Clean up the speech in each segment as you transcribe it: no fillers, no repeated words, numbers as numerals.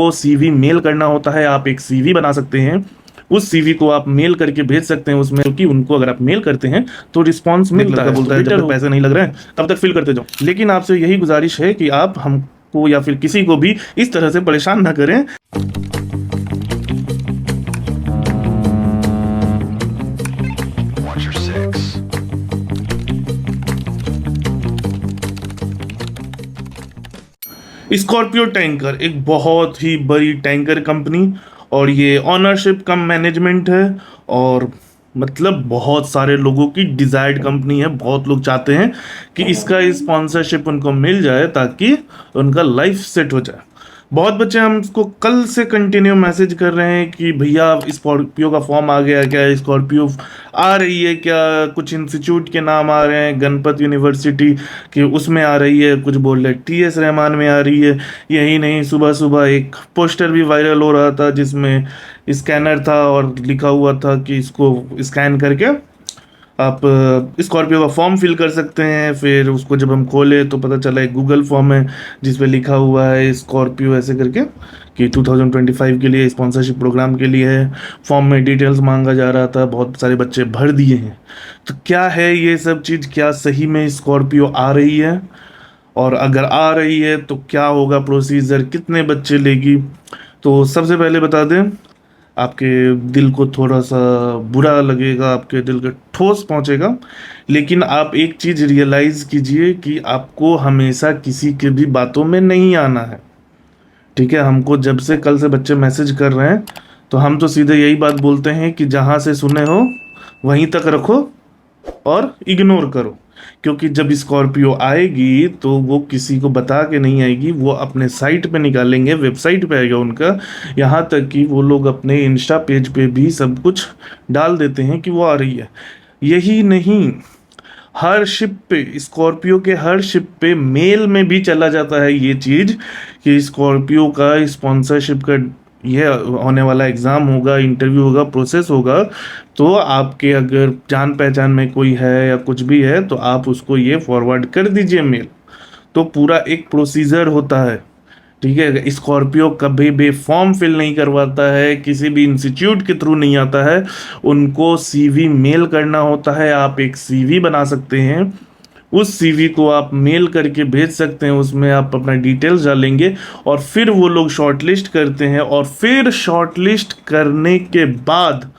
को CV mail करना होता है, आप एक सीवी बना सकते हैं। उस सीवी को आप मेल करके भेज सकते हैं उसमें, क्योंकि उनको अगर आप मेल करते हैं तो रिस्पांस मिलता है। बोलता है जब तक पैसे नहीं लग रहे हैं तब तक फिल करते जाओ। लेकिन आपसे यही गुजारिश है कि आप हमको या फिर किसी को भी इस तरह से परेशान ना करें। स्कॉर्पियो टैंकर एक बहुत ही बड़ी टैंकर कंपनी, और ये ऑनरशिप कम मैनेजमेंट है, और मतलब बहुत सारे लोगों की डिजायर्ड कंपनी है। बहुत लोग चाहते हैं कि इसका स्पॉन्सरशिप उनको मिल जाए ताकि उनका लाइफ सेट हो जाए। बहुत बच्चे हमको कल से कंटिन्यू मैसेज कर रहे हैं कि भैया स्कॉर्पियो का फॉर्म आ गया क्या, स्कॉर्पियो आ रही है क्या, कुछ इंस्टीट्यूट के नाम आ रहे हैं, गणपत यूनिवर्सिटी के उसमें आ रही है, कुछ बोल रहे TS रहमान में आ रही है। यही नहीं, सुबह सुबह एक पोस्टर भी वायरल हो रहा था जिसमें स्कैनर था और लिखा हुआ था कि इसको स्कैन करके आप स्कॉर्पियो का फॉर्म फिल कर सकते हैं। फिर उसको जब हम खोले तो पता चला एक गूगल फॉर्म है जिस पे लिखा हुआ है स्कॉर्पियो ऐसे करके कि 2025 के लिए स्पॉन्सरशिप प्रोग्राम के लिए है। फॉर्म में डिटेल्स मांगा जा रहा था, बहुत सारे बच्चे भर दिए हैं। तो क्या है ये सब चीज़, क्या सही में स्कॉर्पियो आ रही है, और अगर आ रही है तो क्या होगा प्रोसीजर, कितने बच्चे लेगी। तो सबसे पहले बता दें, आपके दिल को थोड़ा सा बुरा लगेगा, आपके दिल को ठोस पहुंचेगा, लेकिन आप एक चीज़ रियलाइज़ कीजिए कि आपको हमेशा किसी के भी बातों में नहीं आना है। ठीक है, हमको जब से कल से बच्चे मैसेज कर रहे हैं तो हम तो सीधे यही बात बोलते हैं कि जहाँ से सुने हो वहीं तक रखो और इग्नोर करो। क्योंकि जब स्कॉर्पियो आएगी तो वो किसी को बता के नहीं आएगी, वो अपने साइट पे निकालेंगे, वेबसाइट पे आएगा उनका। यहाँ तक कि वो लोग अपने इंस्टा पेज पे भी सब कुछ डाल देते हैं कि वो आ रही है। यही नहीं, हर शिप पे, स्कॉर्पियो के हर शिप पे मेल में भी चला जाता है ये चीज़ कि स्कॉर्पियो का स्पॉन्सरशिप का ये होने वाला एग्ज़ाम होगा, इंटरव्यू होगा, प्रोसेस होगा। तो आपके अगर जान पहचान में कोई है या कुछ भी है तो आप उसको ये फॉरवर्ड कर दीजिए मेल। तो पूरा एक प्रोसीजर होता है। ठीक है, स्कॉर्पियो कभी भी फॉर्म फिल नहीं करवाता है, किसी भी इंस्टीट्यूट के थ्रू नहीं आता है। उनको सीवी मेल करना होता है। आप एक सीवी बना सकते हैं, उस सीवी को आप मेल करके भेज सकते हैं, उसमें आप अपना डिटेल्स डालेंगे और फिर वो लोग शॉर्टलिस्ट करते हैं, और फिर शॉर्टलिस्ट करने के बाद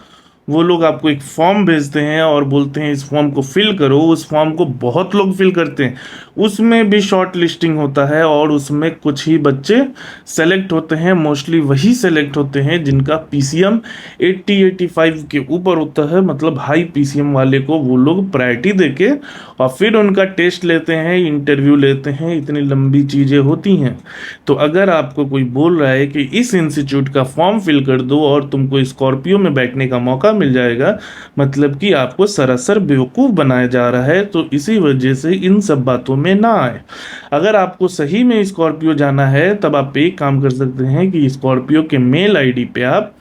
वो लोग आपको एक फॉर्म भेजते हैं और बोलते हैं इस फॉर्म को फिल करो। उस फॉर्म को बहुत लोग फिल करते हैं, उसमें भी शॉर्ट लिस्टिंग होता है और उसमें कुछ ही बच्चे सेलेक्ट होते हैं। मोस्टली वही सेलेक्ट होते हैं जिनका PCM 80-85 के ऊपर होता है, मतलब हाई PCM वाले को वो लोग प्रायोरिटी देके और फिर उनका टेस्ट लेते हैं, इंटरव्यू लेते हैं। इतनी लंबी चीज़ें होती हैं। तो अगर आपको कोई बोल रहा है कि इस इंस्टीट्यूट का फॉर्म फिल कर दो और तुमको स्कॉर्पियो में बैठने का मौका मिल जाएगा, मतलब कि आपको सरासर बेवकूफ़ बनाया जा रहा है। तो इसी वजह से इन सब बातों में ना आए। अगर आपको सही में स्कॉर्पियो जाना है तब आप एक काम कर सकते हैं कि स्कॉर्पियो के मेल ID पे आप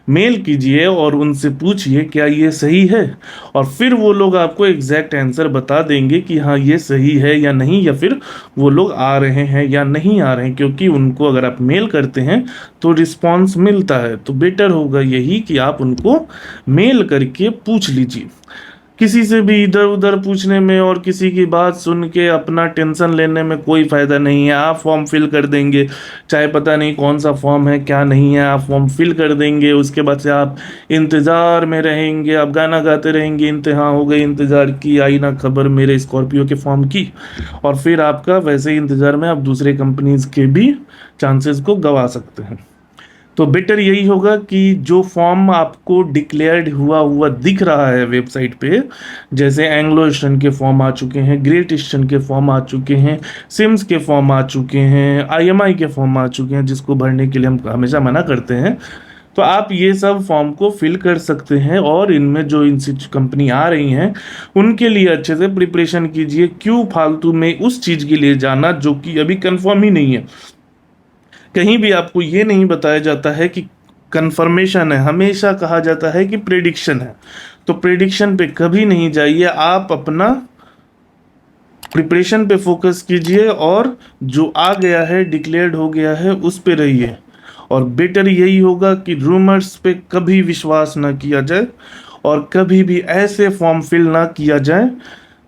मेल कीजिए और उनसे पूछिए क्या ये सही है, और फिर वो लोग आपको एग्जैक्ट आंसर बता देंगे कि हाँ ये सही है या नहीं, या फिर वो लोग आ रहे हैं या नहीं आ रहे हैं। क्योंकि उनको अगर आप मेल करते हैं तो रिस्पांस मिलता है। तो बेटर होगा यही कि आप उनको मेल करके पूछ लीजिए। किसी से भी इधर उधर पूछने में और किसी की बात सुन के अपना टेंशन लेने में कोई फ़ायदा नहीं है। आप फॉर्म फिल कर देंगे, चाहे पता नहीं कौन सा फॉर्म है क्या नहीं है, आप फॉर्म फिल कर देंगे। उसके बाद से आप इंतज़ार में रहेंगे, आप गाना गाते रहेंगे, इंतहा हो गई इंतज़ार की, आई ना खबर मेरे स्कॉर्पियो के फॉर्म की। और फिर आपका वैसे ही इंतज़ार में आप दूसरे कंपनीज़ के भी चांसेस को गंवा सकते हैं। तो बेटर यही होगा कि जो फॉर्म आपको डिक्लेयर्ड हुआ हुआ दिख रहा है वेबसाइट पे, जैसे एंग्लो ईस्टर्न के फॉर्म आ चुके हैं, ग्रेट ईस्टर्न के फॉर्म आ चुके हैं, सिम्स के फॉर्म आ चुके हैं, IMI के फॉर्म आ चुके हैं, जिसको भरने के लिए हम हमेशा मना करते हैं। तो आप ये सब फॉर्म को फिल कर सकते हैं और इनमें जो इंस्टीट्यूट कंपनी आ रही हैं उनके लिए अच्छे से प्रिपरेशन कीजिए। क्यों फालतू में उस चीज़ के लिए जाना जो कि अभी कंफर्म ही नहीं है। कहीं भी आपको ये नहीं बताया जाता है कि कंफर्मेशन है, हमेशा कहा जाता है कि प्रेडिक्शन है। तो प्रेडिक्शन पे कभी नहीं जाइए, आप अपना प्रिपरेशन पे फोकस कीजिए और जो आ गया है, डिक्लेयर्ड हो गया है, उस पे रहिए। और बेटर यही होगा कि रूमर्स पे कभी विश्वास ना किया जाए और कभी भी ऐसे फॉर्म फिल ना किया जाए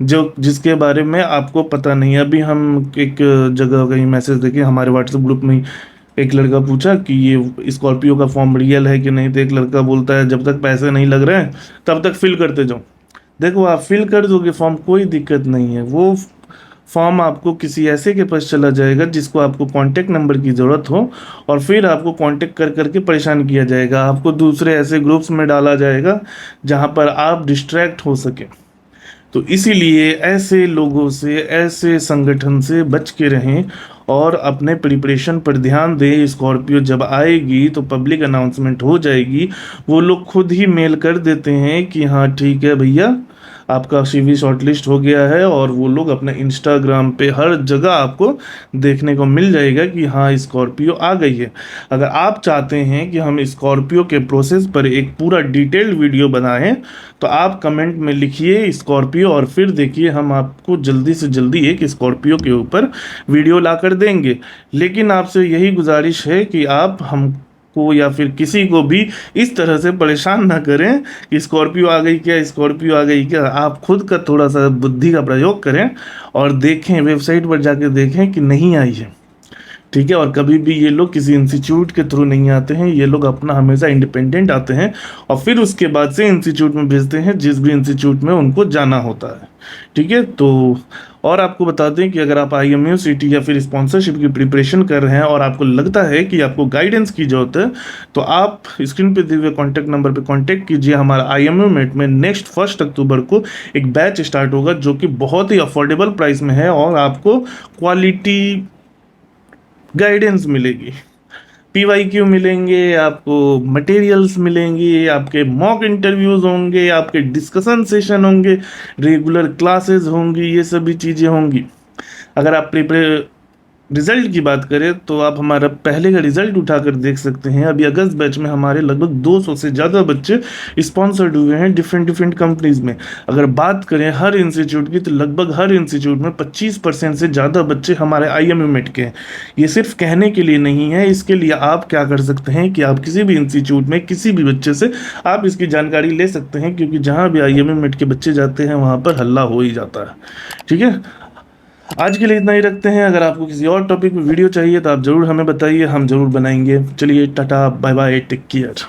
जो जिसके बारे में आपको पता नहीं है। अभी हम एक जगह कहीं मैसेज देखे हमारे व्हाट्सएप ग्रुप में ही, एक लड़का पूछा कि ये स्कॉर्पियो का फॉर्म रियल है कि नहीं, तो एक लड़का बोलता है जब तक पैसे नहीं लग रहे हैं तब तक फिल करते जाओ। देखो आप फिल कर दोगे फॉर्म, कोई दिक्कत नहीं है, वो फॉर्म आपको किसी ऐसे के पास चला जाएगा जिसको आपको कांटेक्ट नंबर की ज़रूरत हो, और फिर आपको कांटेक्ट कर करके परेशान किया जाएगा, आपको दूसरे ऐसे ग्रुप्स में डाला जाएगा जहां पर आप डिस्ट्रैक्ट हो सके। तो इसीलिए ऐसे लोगों से, ऐसे संगठन से बच के रहें और अपने प्रिपरेशन पर ध्यान दें। स्कॉर्पियो जब आएगी तो पब्लिक अनाउंसमेंट हो जाएगी, वो लोग खुद ही मेल कर देते हैं कि हाँ ठीक है भैया आपका सीवी शॉर्टलिस्ट हो गया है, और वो लोग अपने इंस्टाग्राम पे हर जगह आपको देखने को मिल जाएगा कि हाँ स्कॉर्पियो आ गई है। अगर आप चाहते हैं कि हम स्कॉर्पियो के प्रोसेस पर एक पूरा डिटेल्ड वीडियो बनाएं तो आप कमेंट में लिखिए स्कॉर्पियो, और फिर देखिए हम आपको जल्दी से जल्दी एक स्कॉर्पियो के ऊपर वीडियो ला कर देंगे। लेकिन आपसे यही गुजारिश है कि आप हमको या फिर किसी को भी इस तरह से परेशान ना करें कि स्कॉर्पियो आ गई क्या, स्कॉर्पियो आ गई क्या। आप खुद का थोड़ा सा बुद्धि का प्रयोग करें और देखें, वेबसाइट पर जाके देखें कि नहीं आई है, ठीक है। और कभी भी ये लोग किसी इंस्टीट्यूट के थ्रू नहीं आते हैं, ये लोग अपना हमेशा इंडिपेंडेंट आते हैं और फिर उसके बाद से इंस्टीट्यूट में भेजते हैं जिस भी इंस्टीट्यूट में उनको जाना होता है, ठीक है। तो और आपको बता दें कि अगर आप IMU CT या फिर स्पॉन्सरशिप की प्रिपरेशन कर रहे हैं और आपको लगता है कि आपको गाइडेंस की जरूरत है, तो आप स्क्रीन पे दिए हुए कॉन्टैक्ट नंबर पे कांटेक्ट कीजिए। हमारा IMU मेट में नेक्स्ट 1 अक्टूबर को एक बैच स्टार्ट होगा जो कि बहुत ही अफोर्डेबल प्राइस में है और आपको क्वालिटी गाइडेंस मिलेगी, PYQ मिलेंगे, आपको मटेरियल्स मिलेंगे, आपके मॉक इंटरव्यूज होंगे, आपके डिस्कशन सेशन होंगे, रेगुलर क्लासेस होंगी, ये सभी चीज़ें होंगी। अगर आप रिजल्ट की बात करें तो आप हमारा पहले का रिजल्ट उठाकर देख सकते हैं। अभी अगस्त बैच में हमारे लगभग 200 से ज़्यादा बच्चे स्पॉन्सर्ड हुए हैं डिफरेंट डिफरेंट कंपनीज में। अगर बात करें हर इंस्टीट्यूट की तो लगभग हर इंस्टीट्यूट में 25% से ज़्यादा बच्चे हमारे IMU मेट के हैं। ये सिर्फ कहने के लिए नहीं है, इसके लिए आप क्या कर सकते हैं कि आप किसी भी इंस्टीट्यूट में किसी भी बच्चे से आप इसकी जानकारी ले सकते हैं, क्योंकि जहाँ भी IMU मेट के बच्चे जाते हैं वहाँ पर हल्ला हो ही जाता है, ठीक है। आज के लिए इतना ही रखते हैं। अगर आपको किसी और टॉपिक में वीडियो चाहिए तो आप ज़रूर हमें बताइए, हम ज़रूर बनाएंगे। चलिए tata bye bye, take care.